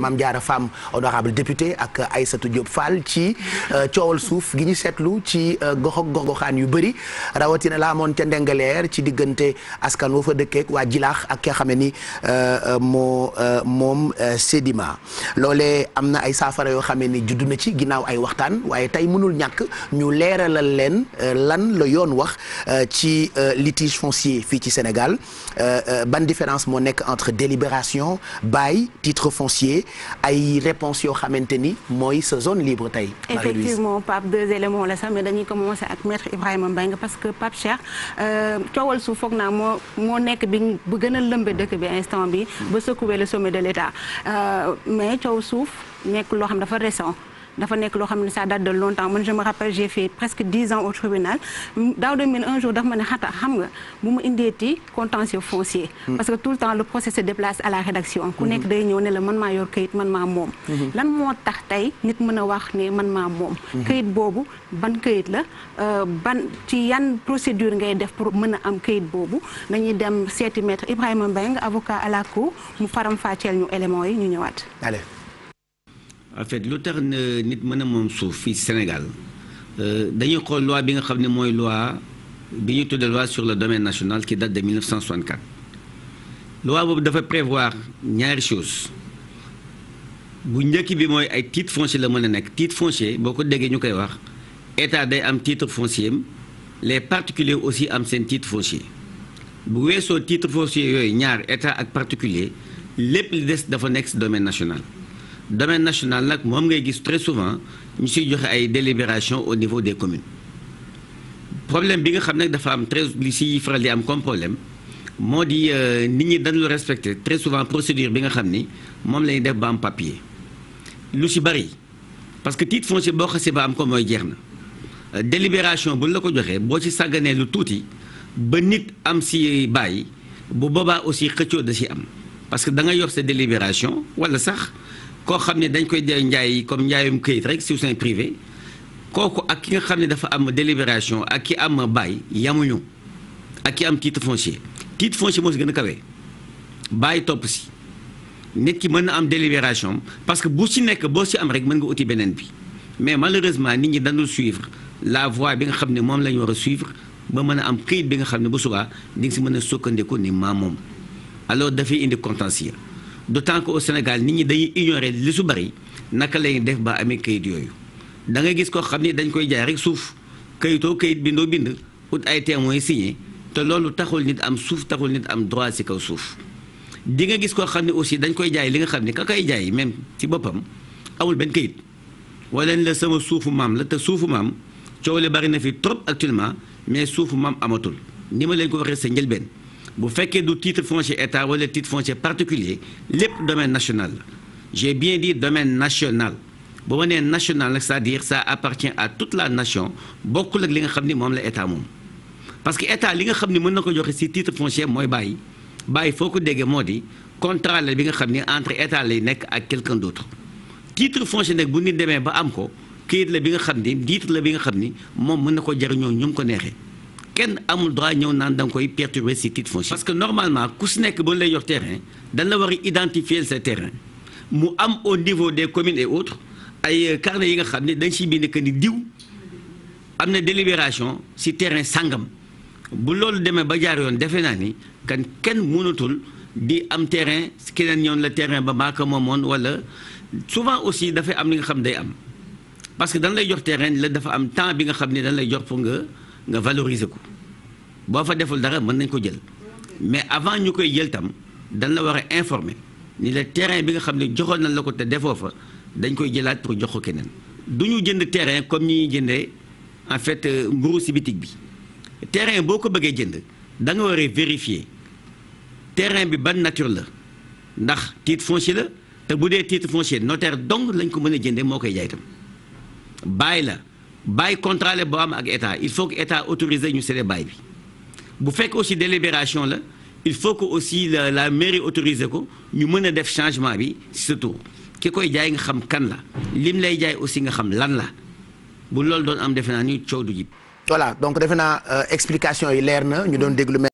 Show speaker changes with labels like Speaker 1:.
Speaker 1: Mame Diarra Fam honorable député ak Aïssatou Diop Fall ci coowal suuf gi ñu seetlu ci gox-goxaan yu bëri rawatina la amoon ca Ndengaleer ci diggante askan woo fa dëkkeek waa Jilaax ak ki nga xam ne ni moom Sedima loolee am na ay saafara yoo xam ne ni juddu na ci ginnaaw ay waxtaan waaye tey mënul ñàkk ñu leeralal leen lan la yoon wax ci litige foncier fii ci Sénégal ban différence moo nekk entre délibération bail titre foncier ay réponse yoo xamante ni mooy sa zone libre tey.
Speaker 2: Effectivement Pape, deux éléments la sax mais dañuy commencer ak maître Ibrahima Mbengue parce que Pape Cheikh coowal suuf foog naa moo nekk bi bu gën a lëmbe dëkk bi instant bi ba secouer le sommet de l'État mais coow suuf nekk loo xam dafa récent. dafa nekk loo xam ne ça date de longtemps man je me rappelle j'ai fait presque 10 ans au tribunal daaw de mine un jour dafa ma ne xata xam nga bu mu indeeti contentieux foncier parce que tout le temps le procès se déplace à la rédaction ku nekk day ñëw ne la man maa yor këyit man maa moom lan moo tax tey nit mën a wax ne man maa moom këyit boobu ban këyit la ban ci yan procédure ngay def pour mën a am këyit boobu dañuy dem seeti maître Ibrahima Mbengue avocat à la cour mu faram fàcceel ñu éléments yi ñu ñëwaat.
Speaker 1: Allez.
Speaker 3: En fait lu tax nit mën a moom suuf fii Sénégal dañuy xool loi bi nga xam ne mooy loi bi ñu tuddee loi sur le domaine national qui date de 1964 loi boobu dafa prévoir ñaari choses bu njëkk bi mooy ay titre foncier la mën a nekk titre foncier boo ko déggee ñu koy wax état day am titre foncier am les particuliers aussi am seen titre foncier bu weesoo titre foncier yooyu ñaar état ak particulier lépp li des dafa nekk si domaine national. domaine national nag moom ngay gis très souvent ñu siy joxe ay délibération au niveau des communes problème bi nga xam ne dafa am très li siy faral di am comme problème moo di nit ñi dañu respecter très souvent procédure bi nga xam ni moom la ñuy def ba am papier lu si bari parce que titre foncier boo xasee ba am ko mooy jeex na délibération bu la ko joxee boo ci sàgganee lu tuuti ba nit am si bàyyi bu boobaa aussi xëccoo da si am parce que da nga yor sa délibération wala sax koo xam ne dañ koy njaay comme njaayum këyit rek sur sein privé kooku ak ki nga xam ne dafa am délibération ak ki am bail yamuñu ak ki am titre foncier moo si gën a kawee bail topp si nit ki mën na am délibération parce que bu si nekk boo si am rek mën nga uti beneen bi mais malheureusement nit ñi dañu suivre la voie bi nga xam ne moom la ñu war a suivre ba mën a am këyit bi nga xam ne bu subaa di nga si mën a sukkandiku ni maa moom alors dafay indi contentieux d'autant que au Sénégal nit ñi dañuy ignorer li su bari naka lañuy def ba amee kayit yooyu da ngay gis koo xam ni dañ koy jaay rek suuf kayitoo kayit bindoo bind ut ay témoins signé te loolu taxul nit am suuf taxul nit am droit ci kaw suuf di nga gis koo xam ne aussi dañ koy jaay li nga xam ne ka koy jaay même ci boppam amul benn kayit wala la sama suufu maam la te suufu maam coow li bari na fi trop actuellement mais suufu maam amatul ni ma leen ko waxee sa njëlbeen bu fekkee du titre foncier état wala titre foncier particulier lépp domaine national la j'ai bien dit domaine national bu ma nee national nag c'est-à-dire ça appartient à toute la nation bokkul ak li nga xam ni moom la état moom parce que état li nga xam ni mën na ko joxe ci titre foncier mooy bàyyi foo ko déggee moo di contrat la bi nga xam ni entre état lay nekk ak quelqu'un d'autre titre foncier nag bu nit demee ba am ko këyit la bi nga xam ni titre la bi nga xam ni moom mën na ko jariñoo ñu mu ko neexee kenn amul droit ñëw naan da nga koy perturber ci titre foncier parce que normalement ku si nekk ba lay yor terrain dañ la war a identifier sa terrain mu am au niveau des communes et autres ay carnet yi nga xam ne dañ siy bind que ni diw am na délibération ci terrain sangam bu loolu demee ba jaar yoon defe naa ni kan kenn mënatul di am terrain keneen ñoon la terrain ba maa ko moomoon wala souvent aussi dafay am li nga xam day am parce que dañ lay jox terrain la dafa am temps bi nga xam ne dañ lay jox pour nga valoriser ko boo fa deful dara mën nañ ko jël mais avant ñu koy jël tam dañ la war a informer ni le terrain bi nga xam ne joxoon nañ la ko te defoo fa dañ koy jëlaat pour jox ko keneen du ñu jënd terrain comme ñi ñuy jëndee en fait mburu si bitig bi terrain boo ko bëggee jënd da nga war a vérifier terrain bi ban nature la ndax titre foncier la te bu dee titre foncier notaire donc lañ ko mën a jëndee moo koy jaay tam bàyyi la bail contrat la boo am ak état il faut que état autorisé ñu cédé bail bi bu fekk aussi délibération la il faut que aussi la mairie autorisé ko ñu mën a def changement bi ci sa tur ki koy jaay nga xam kan la lim lay jaay aussi nga xam lan la bu loolu doon am defe naa ni coow du jib
Speaker 1: voilà donc defe naa explication yi leer na ñu doon déglu